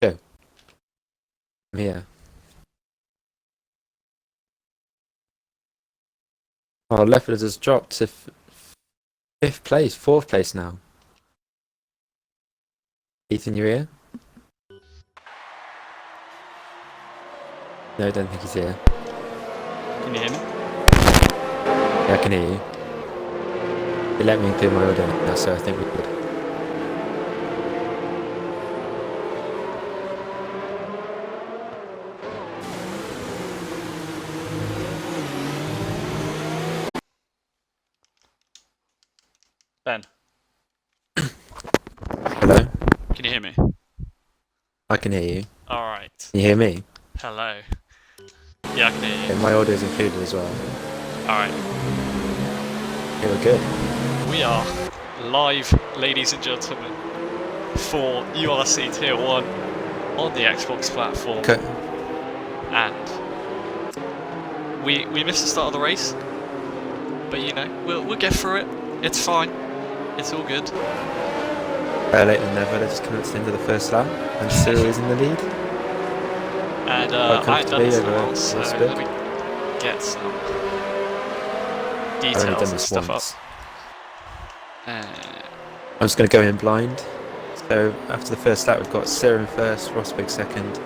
Go. I'm here. Oh, Leopard has dropped to fourth place now. Ethan, you here? No, I don't think he's here. Can you hear me? Yeah, I can hear you. They let me include my audio now, so I think we're good. Ben, Hello? can you hear me? I can hear you. Alright. Can you hear me? Hello. Yeah, I can hear Yeah, you. my audio is included as well. Alright. Yeah, we're good. We are live, ladies and gentlemen, for URC Tier 1 on the Xbox platform. Okay. And we missed the start of the race. But you know, we'll get through it. It's fine. It's all good. Better late than never. They're just coming to the end of the first lap, and Cyril is in the lead. And I ain't done this in a while, so Rosberg. let me get some I've only details done and this stuff once. up. I'm just going to go in blind. So after the first lap, we've got Cyril in first, Rosberg second,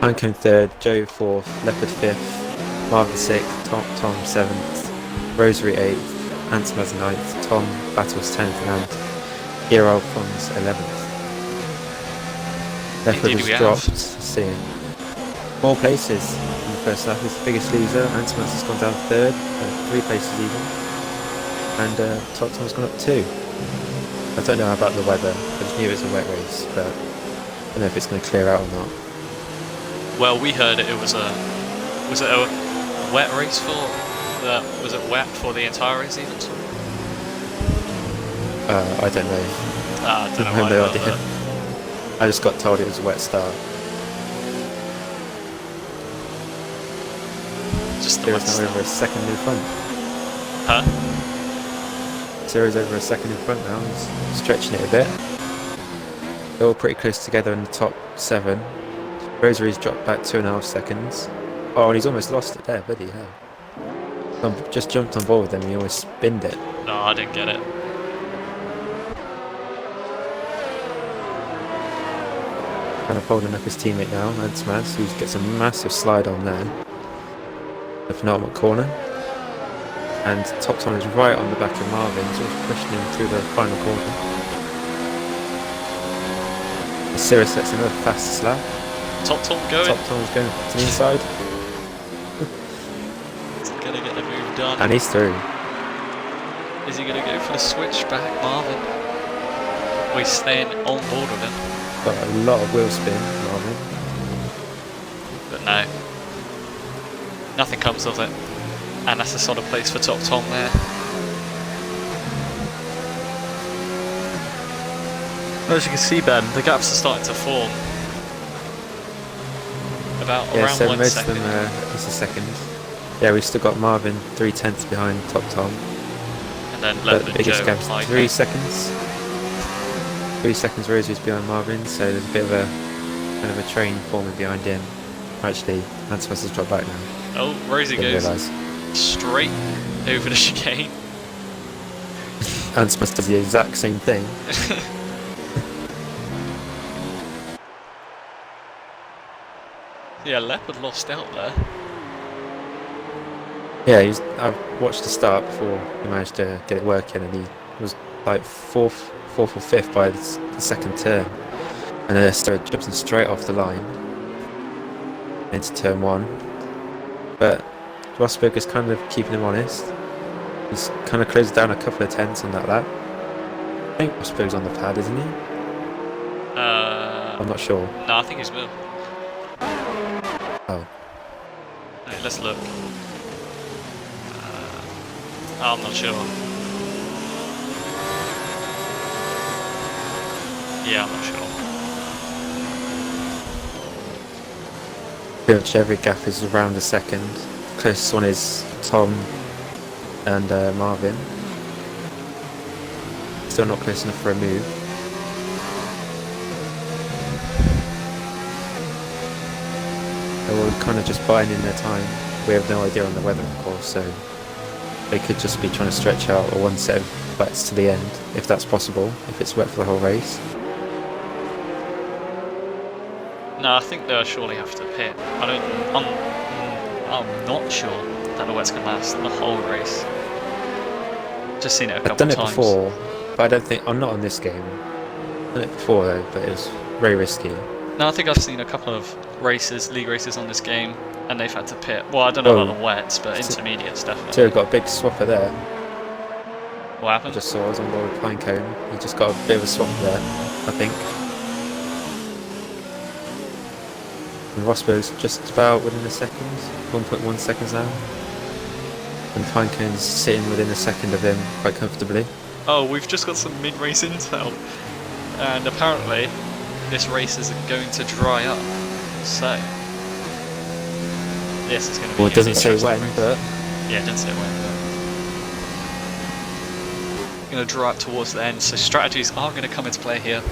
Hanko third, Joe fourth, Leopard fifth, Marvin sixth, Tom 7th, Rosary 8th, Antimaz 9th, Tom Battles 10th, and Hero Alphonse 11th. Leopard Indeed we has have. dropped, see, 4 places in the first lap. He's the biggest loser. Antimaz has gone down third, 3 places even, and Top Tom's gone up 2. I don't know about the weather. I just knew it was a wet race, but I don't know if it's going to clear out or not. Well, we heard it was a wet race for the for the entire race even? I don't know. I don't know I have why no I idea. heard I just got told it was a wet start. that. Just the Zero's wet now over a stuff. second in front. Huh? Zero's over a second in front now. He's stretching it a bit. They're all pretty close together in the top 7. Rosary's dropped back 2.5 seconds. Oh, and he's almost lost it there, bloody hell. Just jumped on board with them and he almost spinned it. No, I didn't get it. Kind of holding up his teammate now, Antimaz, who gets a massive slide on there. The penultimate corner. And Top Tom is right on the back of Marvin, sort of pushing him through the final corner. Sirius sets another fastest lap. Top Tom going. Top Tom's going to the inside. He's gonna get the move done. And he's through. Is he gonna go for the switchback, Marvin? Or he's staying on board with him? Got a lot of wheel spin, Marvin. But no. Nothing comes of it. And that's a solid place for Top Tom there. As you can see, Ben, the gaps are starting to form. About Yeah, around so 1 most second. of them it's a second. Yeah, we've still got Marvin 3/10 behind Top Tom. And then But Leopard the and biggest Joe gap's high 3 gap. seconds. 3 seconds Rosary's behind Marvin, so there's a bit of a kind of a train forming behind him. Actually, Antimaz has dropped back now. Oh, Rosie Didn't goes realise. straight over the chicane. Antimaz does the exact same thing. Yeah, Leopard lost out there. Yeah, I've watched the start before he managed to get it working, and he was like fourth or fifth by the second turn, and then started jumping straight off the line into turn 1. But Rosberg is kind of keeping him honest. He's kind of closed down a couple of tenths on that lap. I think Rosberg's on the pad, isn't he? I'm not sure. No, I think he's Will. Oh. Right, let's look. I'm not sure. Yeah, I'm not sure. Pretty much every gap is around a second. Closest one is Tom and Marvin. Still not close enough for a move. They're all kind of just buying in their time. We have no idea on the weather, of course, so they could just be trying to stretch out a one set of wets to the end, if that's possible, if it's wet for the whole race. No, I think they'll surely have to pit. I'm not sure that the wet's gonna last the whole race. Just seen it a couple I've done of it times. before, but I don't think I'm not on this game. I've done it before though, but it was very risky. No, I think I've seen a couple of races, league races on this game, and they've had to pit. Well, I don't know about the wets, but intermediates definitely. So got a big swapper there. What I happened? just saw I was on board with Pinecone. He just got a bit of a swap there, I think. And Rosberg's just about within a second, 1.1 seconds now. And Pinecone's sitting within a second of him quite comfortably. Oh, we've just got some mid-race intel, and apparently this race is going to dry up. So this is going to be. Well, it doesn't say interesting when, race. but Yeah, it doesn't say when. But going to dry up towards the end, so strategies are going to come into play here,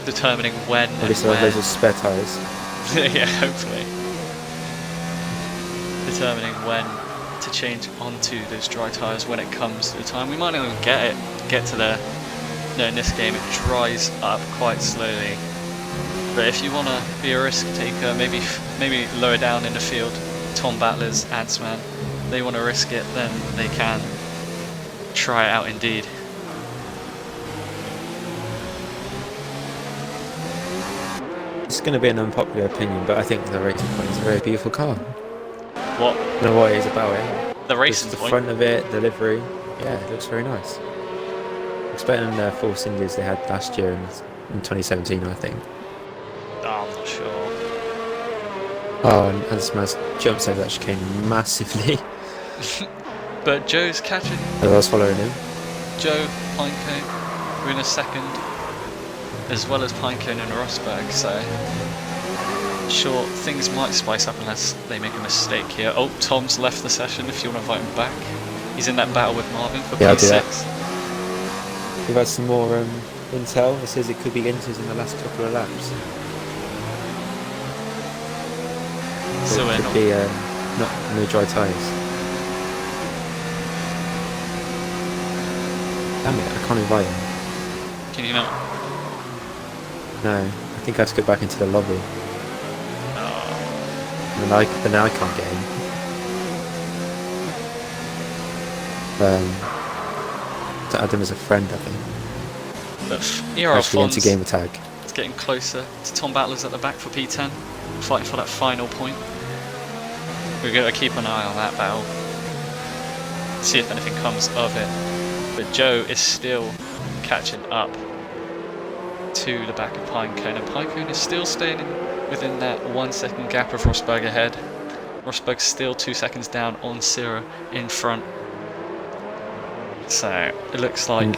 determining when at least and those are spare tyres. yeah, hopefully. Determining when to change onto those dry tyres when it comes to the time. We might not even get to there. No, in this game it dries up quite slowly. But if you want to be a risk taker, maybe lower down in the field, Tom Battlers, Adsman, they want to risk it, then they can try it out indeed. It's going to be an unpopular opinion, but I think the Racing Point is a very beautiful car. What? I don't know what it is about it. The Racing Just the Point? front of it, the livery. Yeah, it looks very nice. It's better than the Force Indies they had last year in 2017, I think. Oh, I'm not sure. Oh, and Smash jumps over that chicane massively. But Joe's catching. As I was following him. Joe, Pinecone, we're in a second, as well as Pinecone and Rosberg, so sure, things might spice up unless they make a mistake here. Oh, Tom's left the session if you want to invite him back. He's in that battle with Marvin for Yeah, I'll do P6. that. We've had some more intel. It says it could be inters in the last couple of laps. So it we're could not... be no dry tyres. Damn it, I can't invite him. Can you not? No, I think I have to go back into the lobby. Oh. And then I can't get in. To add him as a friend, I think. But Era Actually, Alphonse enter game tag. is getting closer to Tom Battlers at the back for P10, fighting for that final point. We're going to keep an eye on that battle, see if anything comes of it. But Joe is still catching up to the back of Pinecone, and Pinecone is still staying within that 1 second gap of Rosberg ahead. Rosberg's still 2 seconds down on Sierra in front. So it looks like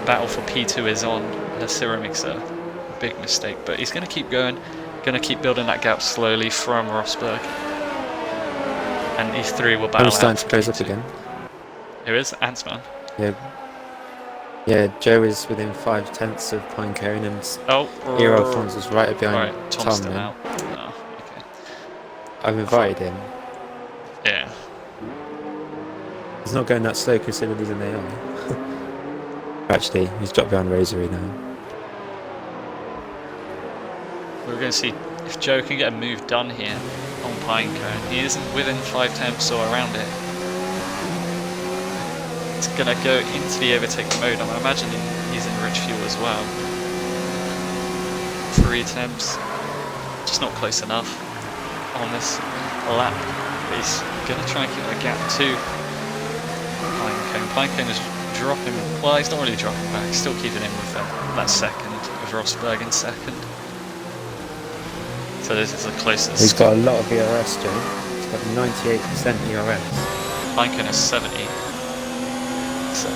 battle for P2 is on. Sierra makes a big mistake, but he's going to keep going, going to keep building that gap slowly from Rosberg. And these three will battle I'm starting out to for close up P2. again. Who is? Antsman. Yeah, Joe is within 5/10 of Pinecone, and Era Alphonse is right behind Tom's Tom. still Then. out. Oh, okay. I've invited him. Yeah. He's not going that slow considering he's an AI. Actually, he's dropped behind Rosary now. We're going to see if Joe can get a move done here on Pinecone. He isn't within 5/10 or around it. It's going to go into the overtake mode. I'm imagining he's in rich fuel as well. 3 attempts. Just not close enough on this lap. But he's going to try and keep that gap to Pinecone. Pinecone has dropping. Well, he's not really dropping back. He's still keeping in with that second, with Rosberg in second. So this is the closest. He's got a lot of ERS, Joe. He's got 98% ERS. Raikkonen is 70. So.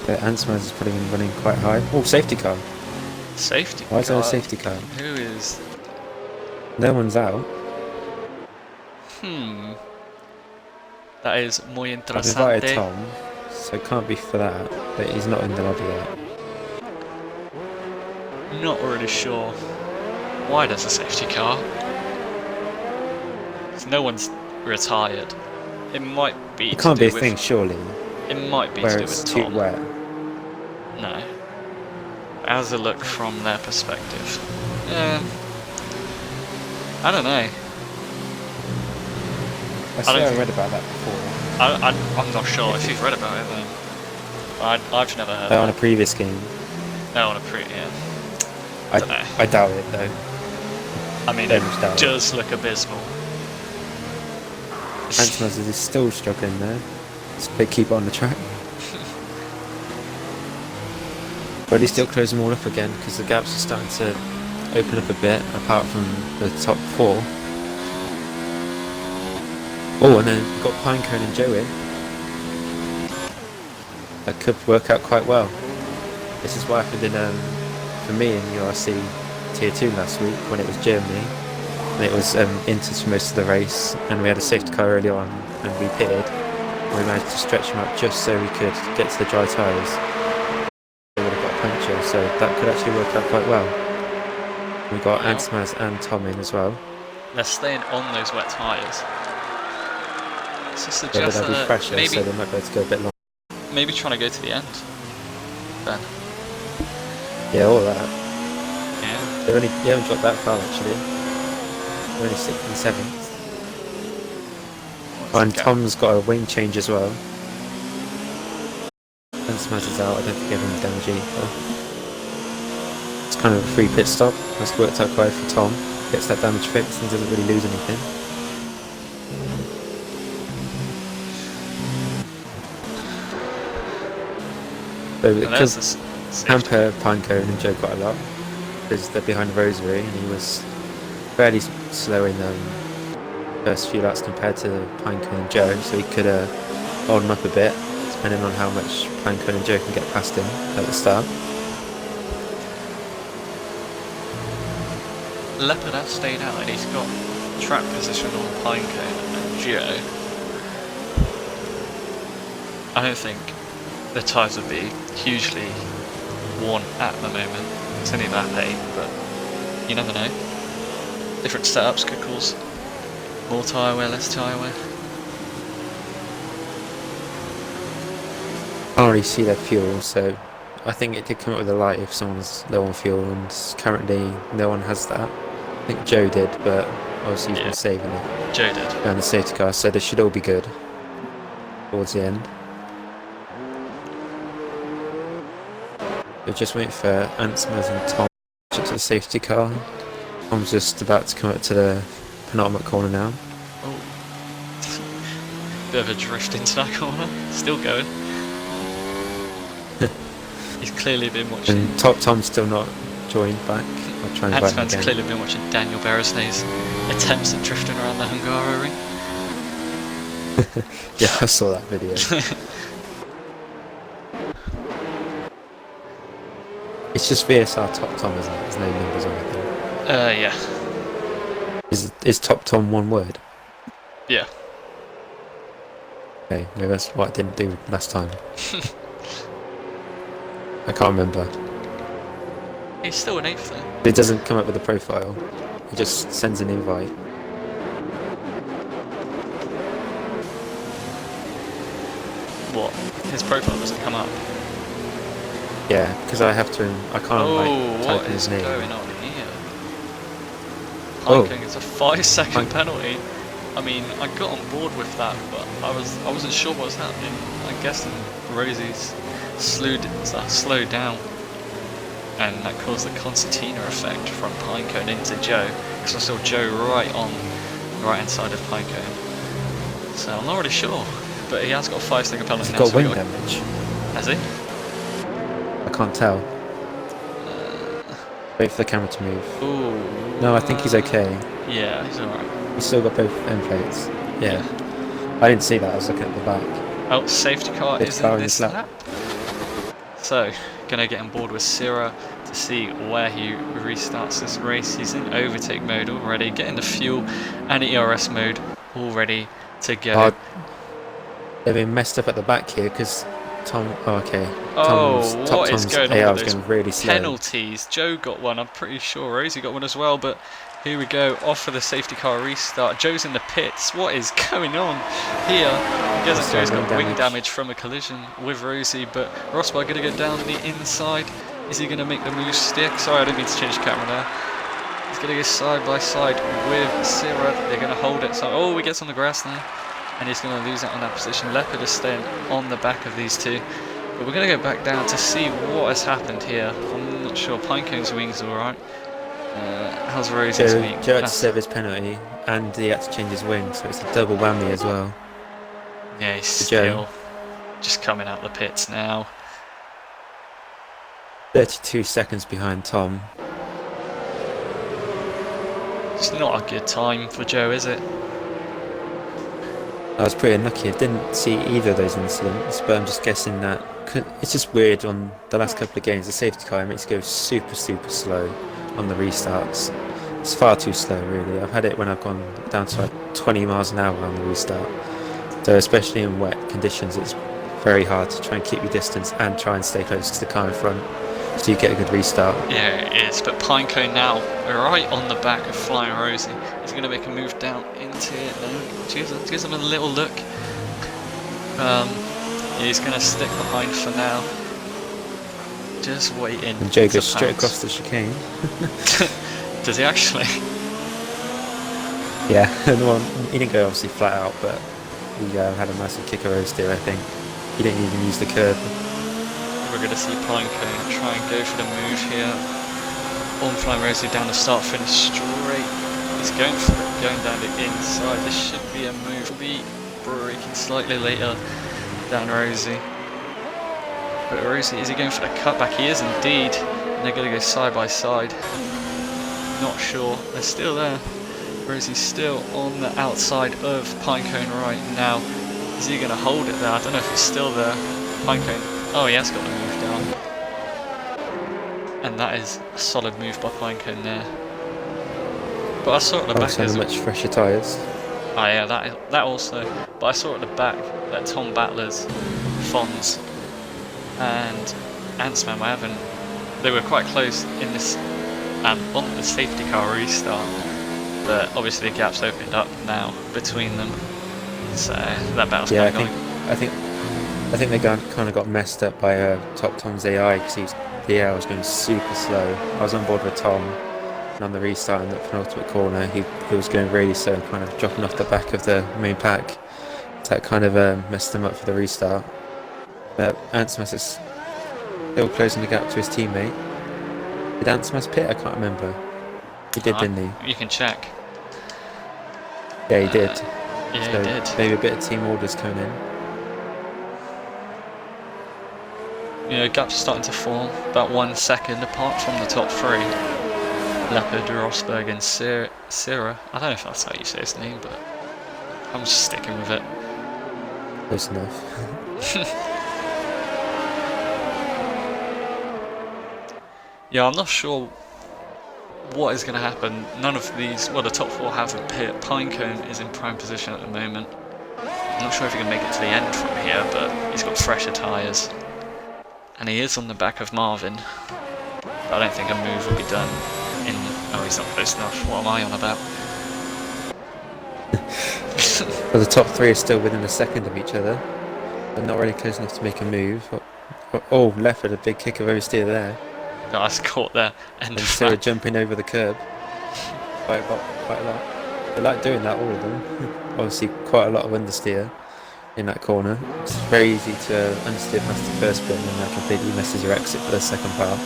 But Ansmaz is putting him running quite high. Oh, safety car. Safety car? Why is there a safety car? Who is... No one's out. That is muy I've interesante. invited Tom, so it can't be for that, but he's not in the lobby yet. Not really sure why there's a safety car. 'Cause no one's retired. It might be. It can't be a thing, surely. It might be where to do it's with too Tom. wet. No. As a look from their perspective. Yeah. I don't know. I read about that before. I'm not sure if you've read about it then. I've never heard of On a previous game. No, on a Prix, yeah. I doubt it though. I mean, it does look abysmal. Ansmaz is still struggling there. So they keep it on the track. But he's still closing them all up again because the gaps are starting to open up a bit, apart from the top four. Oh, and then we've got Pinecone and Joe in. That could work out quite well. This is what happened for me in URC Tier 2 last week when it was Germany. And it was Inters for most of the race, and we had a safety car early on, and we pitted. We managed to stretch him out just so we could get to the dry tyres. We would have got a puncture, so that could actually work out quite well. We got Ansmaz and Tom in as well. They're staying on those wet tyres. So There'll suggest be pressure, maybe, so they might be able to go a bit long. maybe trying to go to the end. Ben. Yeah, all that. Yeah. They haven't dropped that far actually. They're only 6th and 7th. And Tom's got a wing change as well. And Smaz is out, I don't think he had any damage either. It's kind of a free pit stop. That's worked out quite for Tom. Gets that damage fixed and doesn't really lose anything. So it could hamper Pinecone and Joe quite a lot because they're behind Rosary and he was fairly slow in the first few laps compared to Pinecone and Joe, so he could hold him up a bit depending on how much Pinecone and Joe can get past him at the start. Leopard has stayed out and he's got track position on Pinecone and Joe. I don't think the tyres would be hugely worn at the moment. It's only lap 8, but you never know. Different setups could cause more tyre wear, less tyre wear. I can't really see their fuel, so I think it did come up with a light if someone's low on fuel, and currently no one has that. I think Joe did, but obviously he's been saving it. Joe did. Down the safety car, so they should all be good towards the end. We're just waiting for Ansmaz and Tom to the safety car. Tom's just about to come up to the penultimate corner now. Oh. Bit of a drift into that corner. Still going. He's clearly been watching. And Tom's still not joined back. I'll try and invite him again. Clearly been watching Daniel Beresney's attempts at drifting around the Hungarian. Yeah, I saw that video. It's just VSR Top Tom, isn't it? There's no numbers or anything. Yeah. Is Top Tom one word? Yeah. Okay, maybe that's what I didn't do last time. I can't remember. He's still an 8th though. It doesn't come up with a profile. It just sends an invite. What? His profile doesn't come up? Yeah, because I have to. I can't type in his name. What is going on here? Oh. Hiking is a 5-second penalty. I mean, I got on board with that, but I wasn't sure what was happening. I'm guessing Rosie's slowed down, and that caused the concertina effect from Pinecone into Joe, because I saw Joe right inside of Pinecone. So I'm not really sure. but he has got a 5-second penalty He's now. got so we wing damage. Has he? I can't tell. Wait for the camera to move. Ooh. No, I think he's okay. Yeah, he's alright. He's still got both end plates. Yeah. I didn't see that, I was looking at the back. Oh, safety car Safety is car in in this this lap. So, gonna get on board with Sira to see where he restarts this race. He's in overtake mode already, getting the fuel and ERS mode all ready to go. They've been messed up at the back here because Tom. Oh, okay. What is going AR on was with going those really slow. penalties? Joe got one, I'm pretty sure Rosie got one as well, but here we go, off for the safety car restart. Joe's in the pits. What is going on here? I guess Joe's got wing damage from a collision with Rosie, but Rosberg going to go down the inside. Is he going to make the move stick? Sorry, I didn't mean to change the camera there. He's going to go side by side with Sira. They're going to hold it. So, oh, he gets on the grass now, and he's going to lose out on that position. Leopard is staying on the back of these two. But we're going to go back down to see what has happened here. I'm not sure. Pinecone's wing's alright. How's Rosie's wing? Joe had to serve his penalty, and he had to change his wing, so it's a double whammy as well. Yeah, he's still just coming out the pits now. 32 seconds behind Tom. It's not a good time for Joe, is it? I was pretty unlucky. I didn't see either of those incidents, but I'm just guessing that it's just weird on the last couple of games. The safety car makes it go super slow on the restarts. It's far too slow, really. I've had it when I've gone down to like 20 miles an hour on the restart. So especially in wet conditions, it's very hard to try and keep your distance and try and stay close to the car in front, so you get a good restart. Yeah, it is. But Pinecone now, right on the back of Flying Rosie. He's going to make a move down into it now. Gives him a little look. He's going to stick behind for now. Just waiting. And Joe goes straight across the chicane. Does he actually? Yeah, he didn't go obviously flat out, but he had a massive kick oversteer, I think. He didn't even use the curb. We're going to see Pinecone try and go for the move here. On Flying Rosie down the start finish straight. He's going for it, going down the inside. This should be a move. We'll be braking slightly later down Rosie. But Rosie, is he going for the cutback? He is indeed. And they're going to go side by side. Not sure. They're still there. Rosie's still on the outside of Pinecone right now. Is he going to hold it there? I don't know if he's still there. Pinecone. Oh, he has got the move down. And that is a solid move by Pinecone there. But I saw at the back also much fresher tyres. Oh yeah, that also. But I saw at the back that Tom Battler's Fons and Antsman they were quite close in this on the safety car restart, but obviously the gap's opened up now between them, so that battle's kind of going. I think they kind of got messed up by Top Tom's AI, because the AI was going super slow. I was on board with Tom, and on the restart in the penultimate corner he was going really slow and kind of dropping off the back of the main pack. So that kind of messed him up for the restart. But Antsmas is still closing the gap to his teammate. Did Antsmas pit? I can't remember. He did, didn't he? You can check. Yeah, he did. Yeah, so he did. Maybe a bit of team orders coming in. You know, gaps are starting to form, about 1 second apart from the top three. Leopard, Rosberg and Sira. I don't know if that's how you say his name, but I'm just sticking with it. Close enough. Yeah, I'm not sure what is going to happen. None of these, well, the top four haven't pit. Pinecone is in prime position at the moment. I'm not sure if he can make it to the end from here, but he's got fresher tyres. And he is on the back of Marvin. But I don't think a move will be done in... Oh, he's not close enough. What am I on about? Well, the top three are still within a second of each other. But not really close enough to make a move. Oh, Leopard, a big kick of oversteer there. Nice caught there. And Sira jumping over the curb. Quite a lot. They like doing that, all of them. Obviously, quite a lot of understeer in that corner. It's very easy to understeer past the first bit, and then that completely messes your exit for the second part.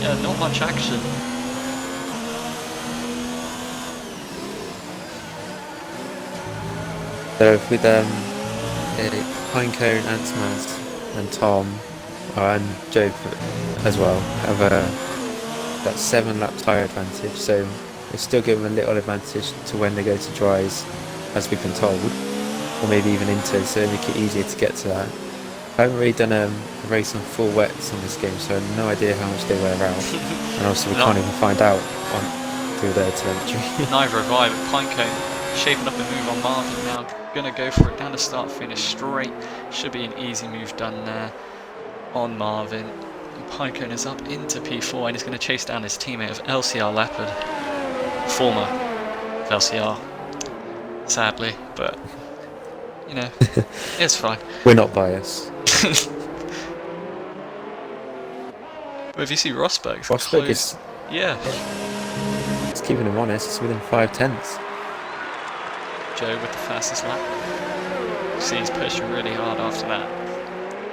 Yeah, not much action. So with Pinecone, Antsmaz, and Tom, and Joe as well, have that 7-lap tyre advantage. So we still give them a little advantage to when they go to dries, as we've been told, or maybe even into, so make it easier to get to that. I haven't really done a race on full wets on this game, so I have no idea how much they wear out. And also we can't even find out through their telemetry. Neither have I, but Pinecone shaping up a move on Marvin now. Gonna go for it down the start finish straight. Should be an easy move done there on Marvin. And Pinecone is up into P4 and he's going to chase down his teammate of LCR Leopard. Former of LCR. Sadly, but you know, it's fine. We're not biased. But if you see Rosberg, Rosberg is... Yeah. It's keeping him honest, it's within 5/10. Joe with the fastest lap. See, he's pushing really hard after that.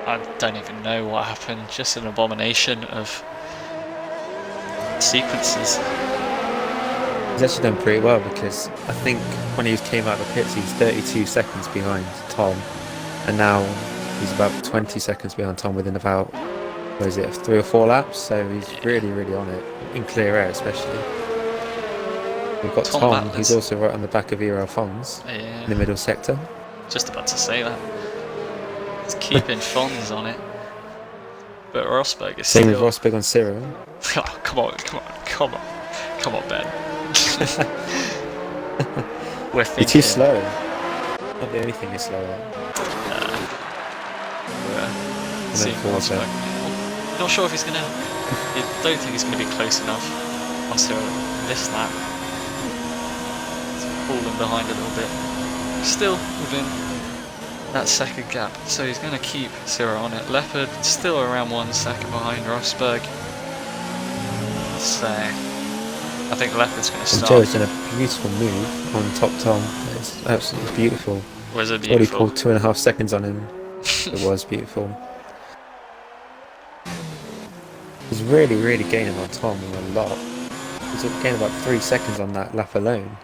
I don't even know what happened, just an abomination of sequences. He's actually done pretty well because I think when he came out of the pits, he's 32 seconds behind Tom, and now he's about 20 seconds behind Tom within about, what is it, 3 or 4 laps. So he's really, really on it, in clear air especially. We've got Tom, who's also right on the back of Ira Fons in the middle sector. Just about to say that. He's keeping Fons on it. But Rosberg is Same with Rosberg on Cyril. Oh, come on, Ben. We're thinking... You're too slow. Not the only thing you're slow at. Seeing Rosberg. Not sure if he's gonna... I don't think he's gonna be close enough on Cyril this lap. Falling behind a little bit. Still within that second gap, so he's going to keep Cyril on it. Leopard still around 1 second behind Rosberg. So I think Leopard's going to start. Joe's done a beautiful move on top Tom. It's absolutely beautiful. Was it beautiful? Already pulled 2.5 seconds on him. It was beautiful. He's really, really gaining on Tom a lot. He's gaining about 3 seconds on that lap alone.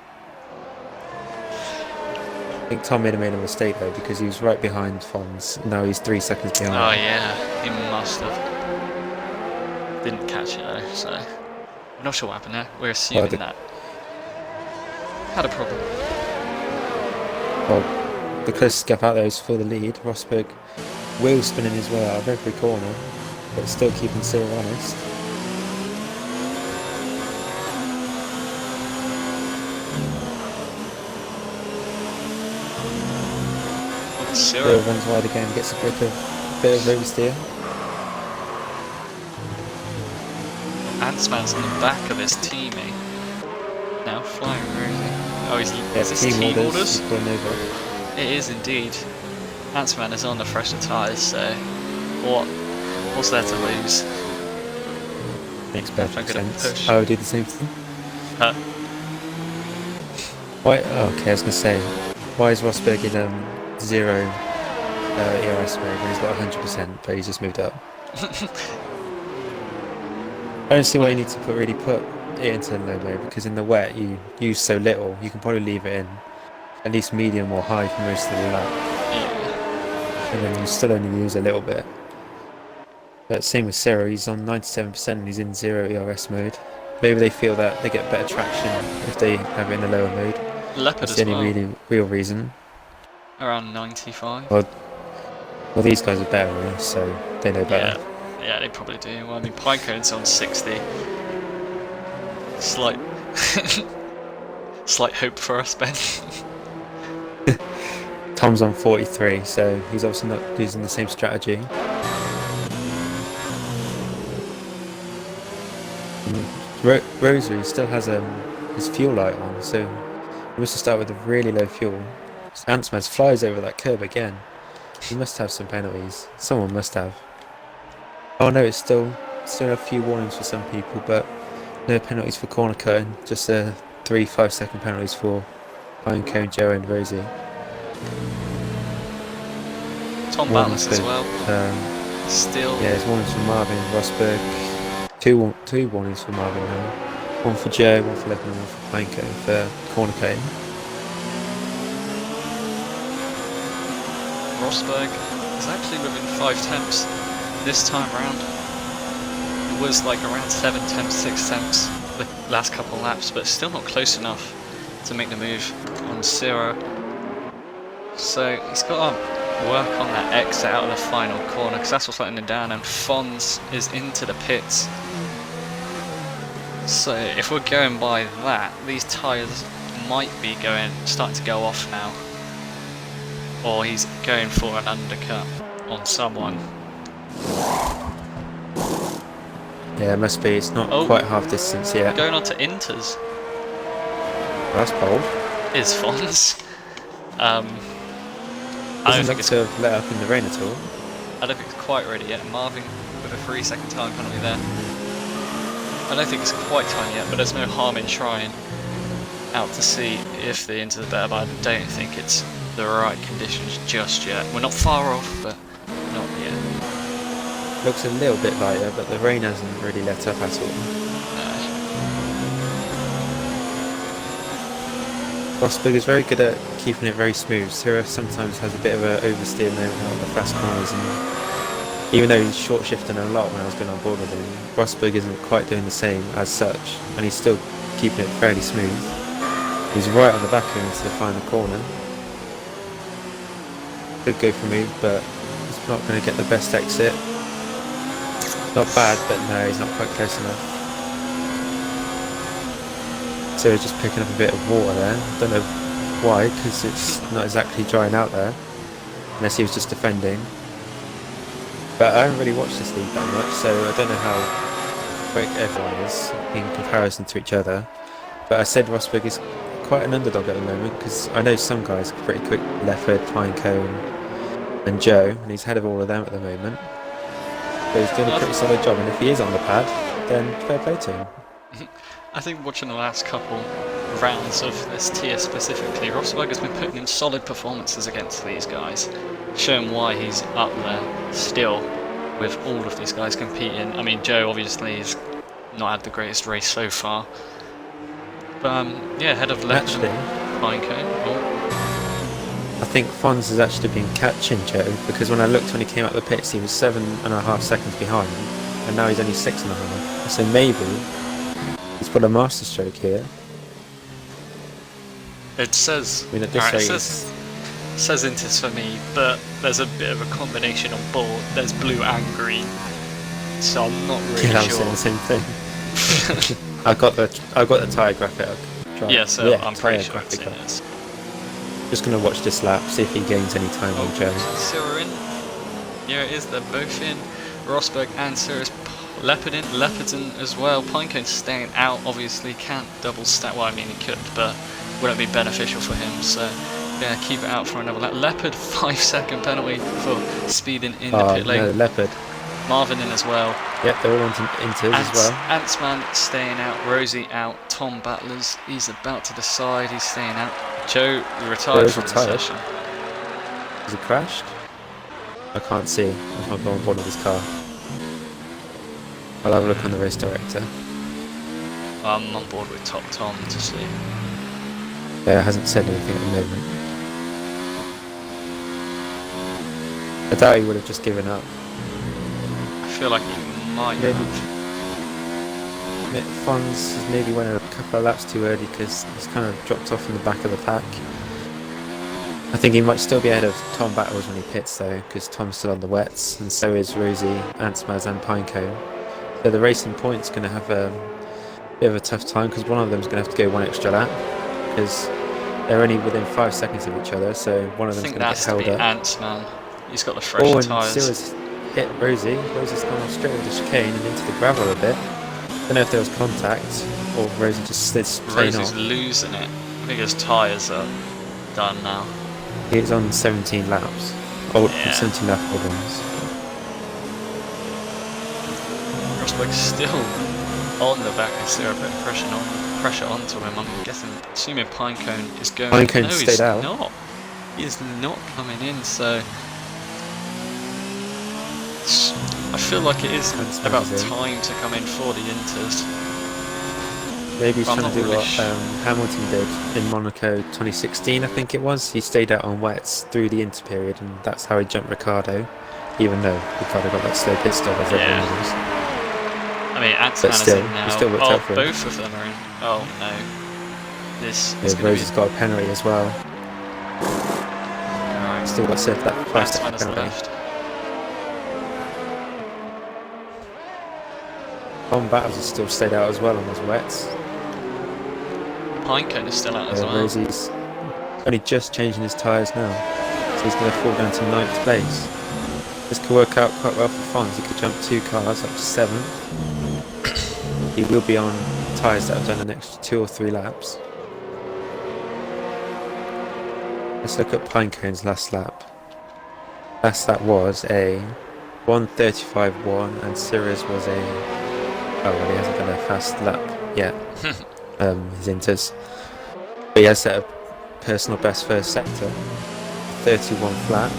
I think Tom made a mistake though, because he was right behind Fons. Now he's 3 seconds behind. Oh yeah, he must have. Didn't catch it though, so I'm not sure what happened there. We're assuming that had a problem. Well, the closest gap out there is for the lead. Rosberg wheel spinning his way out of every corner, but still keeping Cyril honest. Cyril runs wide again, gets a bit of oversteer. Antsman's on the back of his teammate. Now flying really. Oh, is this team orders? It is indeed. Antsman is on the fresher tyres, so what's there to lose? Makes perfect sense. I would do the same thing. Why? Okay, I was going to say, why is Rosberg in 0 ERS mode when he's got 100%, but he's just moved up? I don't see why you need to really put it into low mode, because in the wet you use so little, you can probably leave it in at least medium or high for most of the lap. Yeah. And then you still only use a little bit. But same with Cyril, he's on 97% and he's in 0 ERS mode. Maybe they feel that they get better traction if they have it in a lower mode. Leopard That's the only real reason. Around 95. Well, these guys are better, really, so they know better. Yeah, they probably do. Well, I mean, Pinecone's on 60. Slight hope for us, Ben. Tom's on 43, so he's obviously not using the same strategy. Rosary still has his fuel light on, so he must have started with a really low fuel. Antsman flies over that curb again. He must have some penalties. Someone must have. Oh no, it's still a few warnings for some people, but no penalties for corner cutting. Just 3 5-second penalties for Pinecone, Joe and Rosie. Tom Ballas as well. Still. Yeah, there's warnings for Marvin, Rosberg. Two warnings for Marvin now. One for Joe, one for Lebanon, one for Pinecone for corner cutting. Rosberg is actually within 5 tenths this time round. It was like around 7 tenths, 6 tenths the last couple laps, but still not close enough to make the move on Ciro. So he's got to work on that exit out of the final corner, because that's what's letting him down, and Fons is into the pits. So if we're going by that, these tyres might be starting to go off now, or he's going for an undercut on someone. Yeah, it must be. It's not quite half distance yet. Going on to Inters. Well, that's bold. Is Fons. I don't think it's to have let up in the rain at all. I don't think it's quite ready yet. Marvin with a 3-second time penalty there. I don't think it's quite time yet, but there's no harm in trying out to see if the Inters are better, but I don't think it's the right conditions just yet. We're not far off, but not yet. Looks a little bit lighter, but the rain hasn't really let up at all. Rosberg is very good at keeping it very smooth. Ciro sometimes has a bit of an oversteer moment out of the fast corners, and even though he's short shifting a lot when I was going on board with him, Rosberg isn't quite doing the same as such, and he's still keeping it fairly smooth. He's right on the back of him into the final corner. Good go for move, but he's not going to get the best exit. Not bad, but no, he's not quite close enough. So he's just picking up a bit of water there. Don't know why, because it's not exactly drying out there, unless he was just defending. But I haven't really watched this league that much, so I don't know how quick everyone is in comparison to each other. But I said Rosberg is quite an underdog at the moment, because I know some guys are pretty quick. Lefford, Pinecone and Joe, and he's ahead of all of them at the moment. But he's doing a pretty solid job, and if he is on the pad, then fair play to him. I think watching the last couple rounds of this tier specifically, Rosberg has been putting in solid performances against these guys, showing why he's up there still with all of these guys competing. I mean, Joe obviously has not had the greatest race so far, but yeah, ahead of Lefford and Pinecone. I think Fons has actually been catching Joe, because when I looked when he came out of the pits, he was 7.5 seconds behind, and now he's only 6.5. So maybe he's put a masterstroke here. It says, I mean, at this rate, says Inters for me, but there's a bit of a combination on board. There's blue and green, so I'm not really yeah, sure. I'm saying the same thing. I got the tyre graphic. Yeah, so I'm pretty sure it's Inters. Just gonna watch this lap, see if he gains any time on Joe. Ciro in. Yeah, it is. They're both in. Rosberg and Ciro's. Lefford in, Lefford's in as well. Pinecone's staying out, obviously can't double stack. Well, I mean he could, but wouldn't be beneficial for him. So yeah, keep it out for another lap. Lefford 5-second penalty for speeding in the pit lane. No, Lefford. Marvin in as well. Yep, they're all on Inters as well. Antsman staying out. Rosie out. Tom Battlers, he's about to decide. He's staying out. Joe retired from the session. Has he crashed? I can't see. I'm not on board with his car. I'll have a look on the race director. I'm on board with Top Tom to see. Yeah, hasn't said anything at the moment. I doubt he would have just given up. I feel like he might have. Fons maybe went a couple of laps too early because he's kind of dropped off in the back of the pack. I think he might still be ahead of Tom Battles when he pits though, because Tom's still on the wets, and so is Rosie, Antsmaz and Pinecone. So the Racing Point's going to have a bit of a tough time, because one of them's going to have to go one extra lap, because they're only within 5 seconds of each other, so one of them's going to get held up. Antsman. He's got the fresher tyres. Ciro's hit Rosie. Rosie's gone off straight over the chicane and into the gravel a bit. I don't know if there was contact or Rosie just slid plain off. Rosie's losing it. I think his tyres are done now. He's on 17 laps. 17 lap old ones. Rosberg's still on the back of Ciro, putting pressure onto him. I'm assuming Pinecone is going. Pinecone stayed out. Not. He is not coming in, so I feel like it is about time to come in for the Inters. Maybe he's But I'm trying to not do really what Hamilton did in Monaco 2016, I think it was. He stayed out on wets through the inter period, and that's how he jumped Ricardo, even though Ricardo got that slow pit stop as everyone Yeah. knows. I mean, But Antoine is still, in now. it still worked out for him. Both of them are in. Oh no. This is Yeah, going Rose to has be. got a penalty as well. Alright. Still got served that first Antoine has penalty. left. Tom Battles has still stayed out as well on those wets. Pinecone is still out as well. Rosie's only just changing his tyres now, so he's going to fall down to 9th place. This could work out quite well for Fons. He could jump 2 cars up to 7th. He will be on tyres that have done an extra 2 or 3 laps. Let's look at Pinecone's last lap. Last lap was a 1:35.1 and Sirius was a... Oh well, he hasn't done a fast lap yet. His inters. But he has set a personal best first sector. 31 flat,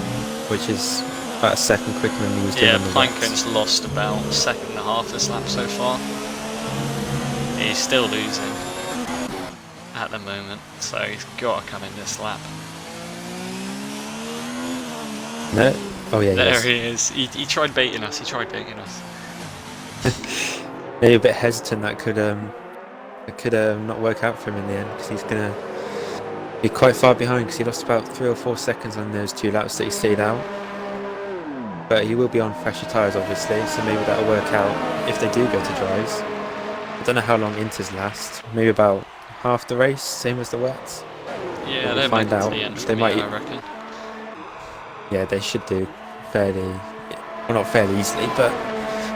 which is about a second quicker than he was doing on the wets. Pinecone's lost about a second and a half this lap so far. He's still losing at the moment, so he's got to come in this lap. No? Oh yeah, There he is. He tried baiting us. Maybe a bit hesitant. That could not work out for him in the end, because he's gonna be quite far behind, because he lost about 3 or 4 seconds on those 2 laps that he stayed out. But he will be on fresher tyres obviously, so maybe that'll work out if they do go to dries. I don't know how long inters last. Maybe about half the race, same as the wets. Yeah, we'll they find might out. the end They for me, might. I reckon. Yeah, they should do fairly, well, not fairly easily, but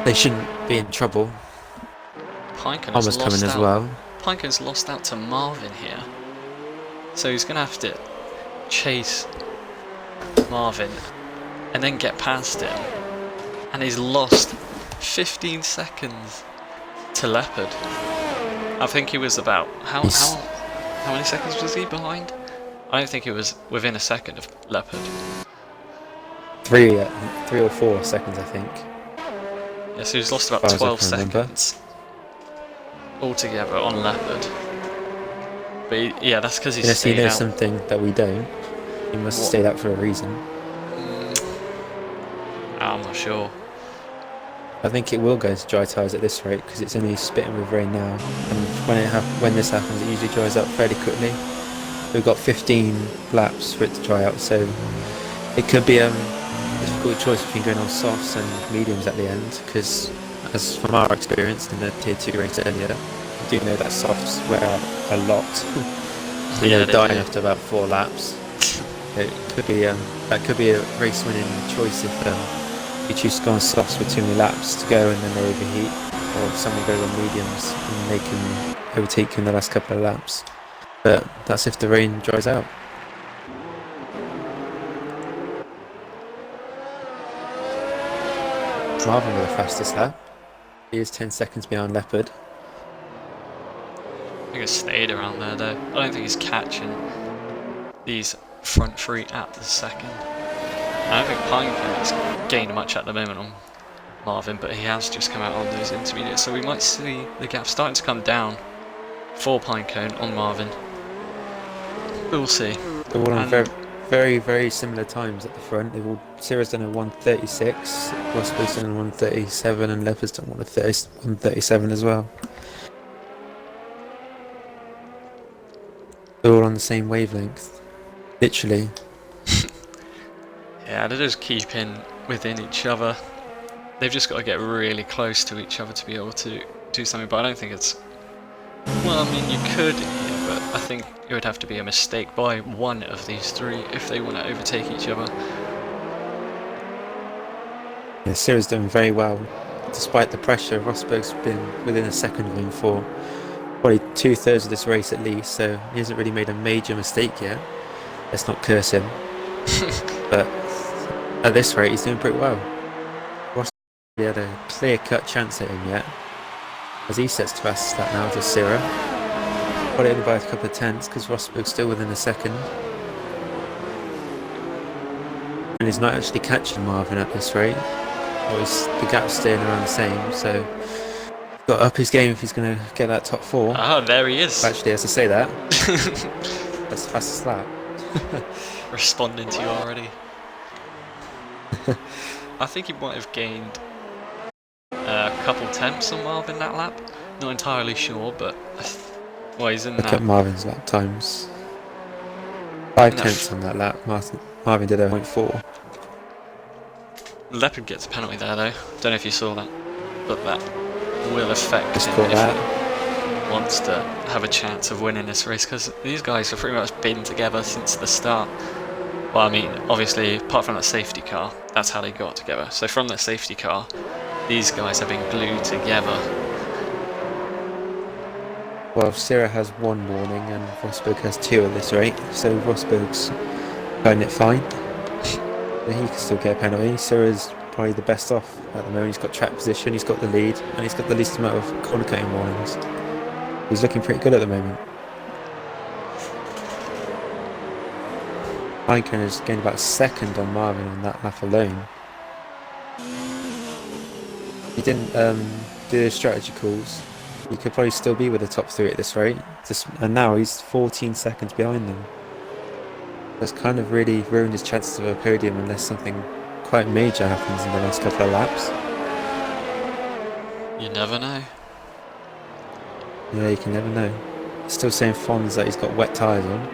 they shouldn't be in trouble. Pinecone Almost coming as well. Pinecone's lost out to Marvin here, so he's going to have to chase Marvin and then get past him, and he's lost 15 seconds to Leopard. I think he was about how many seconds was he behind? I don't think he was within a second of Leopard. 3 or 4 seconds, I think. Yeah, so he's lost about 12 seconds altogether on Leopard. But yeah, that's because he's Unless he stayed knows out. something that we don't. He must have stayed out for a reason. I'm not sure. I think it will go to dry tyres at this rate, because it's only spitting with rain now, and when this happens, it usually dries out fairly quickly. We've got 15 laps for it to dry out, so it could be a difficult choice between going on softs and mediums at the end, because as from our experience in the tier 2 race earlier, we do know that softs wear out a lot. So Yeah, they're dying after about 4 laps. It could be that could be a race winning choice if you choose to go on softs with too many laps to go and then they overheat, or if someone goes on mediums and they can overtake you in the last couple of laps. But that's if the rain dries out. Marvin with the fastest lap. He is 10 seconds behind Leopard. I think it's stayed around there though. I don't think he's catching these front 3 at the second. I don't think Pinecone's gained much at the moment on Marvin, but he has just come out on those intermediates, so we might see the gap starting to come down for Pinecone on Marvin. We'll see. They're all on very, very similar times at the front. They've all Sierra's done a 1:36, Rosberg's done a 1:37, and Leopard's done 1:37 as well. They're all on the same wavelength, literally. Yeah, they're just keeping within each other. They've just got to get really close to each other to be able to do something, but I don't think it's... Well, I mean, you could, yeah, but I think it would have to be a mistake by one of these 3 if they want to overtake each other. Yeah, Sierra's doing very well, despite the pressure. Rosberg's been within a second of him for probably 2/3 of this race at least, so he hasn't really made a major mistake yet. Let's not curse him. But at this rate, he's doing pretty well. Rosberg had a clear-cut chance at him yet, as he sets to fastest lap now to Sierra. Probably only by a couple of tenths, because Rosberg's still within a second. And he's not actually catching Marvin at this rate. The gap's staying around the same, so got to up his game if he's going to get that top 4. Ah, there he is. Actually, as I say that, that's the fastest lap. Responding to you already. I think he might have gained a couple tenths on Marvin that lap. Not entirely sure, but well, he's in Look that. at Marvin's lap times. 5 tenths on that lap. Marvin did a 0.4. Leopard gets a penalty there though. Don't know if you saw that, but that will affect Just him caught if that. he wants to have a chance of winning this race, because these guys have pretty much been together since the start. Well, I mean, obviously, apart from that safety car, that's how they got together. So from that safety car, these guys have been glued together. Well, Sierra has 1 warning and Rosberg has 2 at this rate, so Rosberg's going it fine. But he can still get a penalty. Sierra's probably the best off at the moment. He's got track position, he's got the lead, and he's got the least amount of corner cutting warnings. He's looking pretty good at the moment. Icon has gained about a second on Marvin on that lap alone. He didn't do the strategy calls. He could probably still be with the top 3 at this rate. And now he's 14 seconds behind them. That's kind of really ruined his chances of a podium unless something quite major happens in the last couple of laps. You never know. Yeah, you can never know. Still saying Fonz that he's got wet tyres on.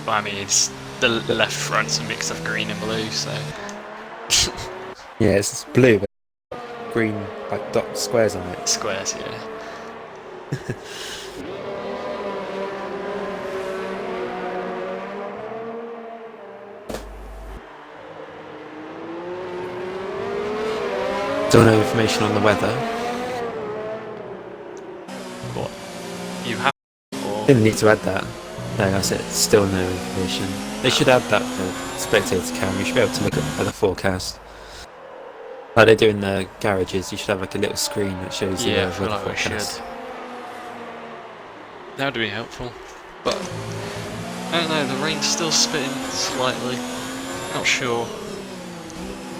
Well, I mean, it's the left front's a mix of green and blue, so. Yeah, it's blue, but green, like dot squares on it. Squares, yeah. Still no information on the weather. What? You have? Or... Didn't need to add that. No, I said still no information. They should add that for spectator cam. You should be able to look at the forecast. Like they do in the garages, you should have like a little screen that shows you the weather forecast. That would be helpful. But I don't know, the rain's still spitting slightly. Not sure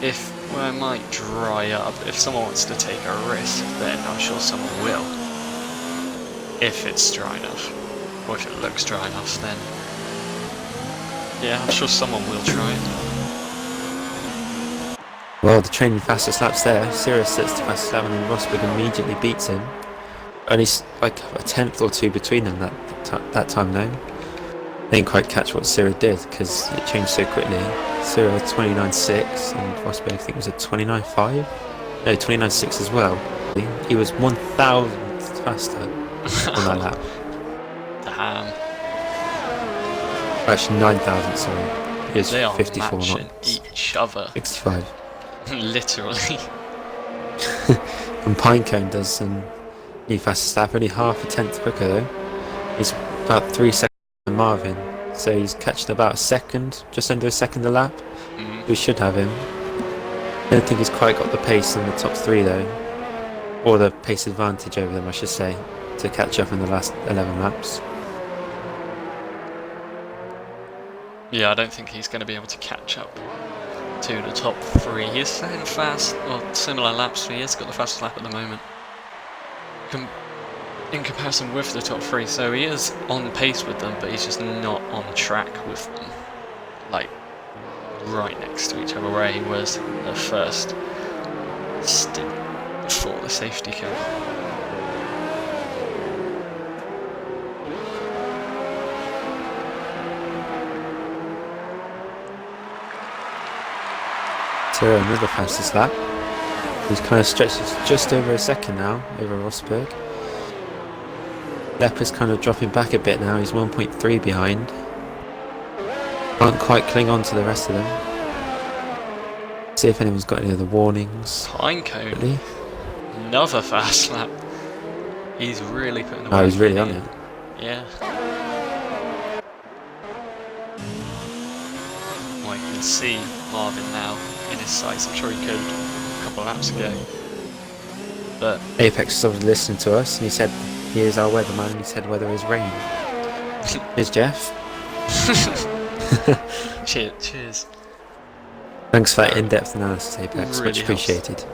if I might dry up. If someone wants to take a risk, then I'm sure someone will. If it's dry enough. Or if it looks dry enough, then yeah, I'm sure someone will try it. Well, the training fastest laps there. Sirius sets the fastest lap and then Rosberg immediately beats him. Only like a tenth or 2 between them that time though. They didn't quite catch what Sirius did because it changed so quickly. Sirius 29.6 and Rosberg I think was at 29.5? No, 29.6 as well. He was 1,000th faster on that lap. Damn. Actually 9,000, sorry. He was They are 54 matching knots. each other. 65. Literally. And Pinecone does some new fastest lap, only half a tenth quicker though. He's about 3 seconds than Marvin, so he's catching about a second, just under a second a lap. We should have him. I don't think he's quite got the pace in the top 3 though, or the pace advantage over them I should say, to catch up in the last 11 laps. Yeah, I don't think he's going to be able to catch up to the top 3. He is saying fast, or similar laps, so he has got the fastest lap at the moment. In comparison with the top 3, so he is on pace with them, but he's just not on track with them. Like, right next to each other, where he was the first stint before the safety car. So another fastest lap. He's kind of stretched just over a second now over Rosberg. Leopard's kind of dropping back a bit now. He's 1.3 behind. Can't quite cling on to the rest of them. See if anyone's got any other warnings. Pinecone. Really? Another fast lap. He's really putting the Oh, he's really in. on it. Yeah. Well, you can see Marvin now in his sights. I'm sure he could a couple of laps ago. But Apex was obviously listening to us and he said, here's our weatherman, and he said weather is rain. Here's Jeff. Cheers. Thanks for that in-depth analysis, Apex. Really Much helps. appreciated.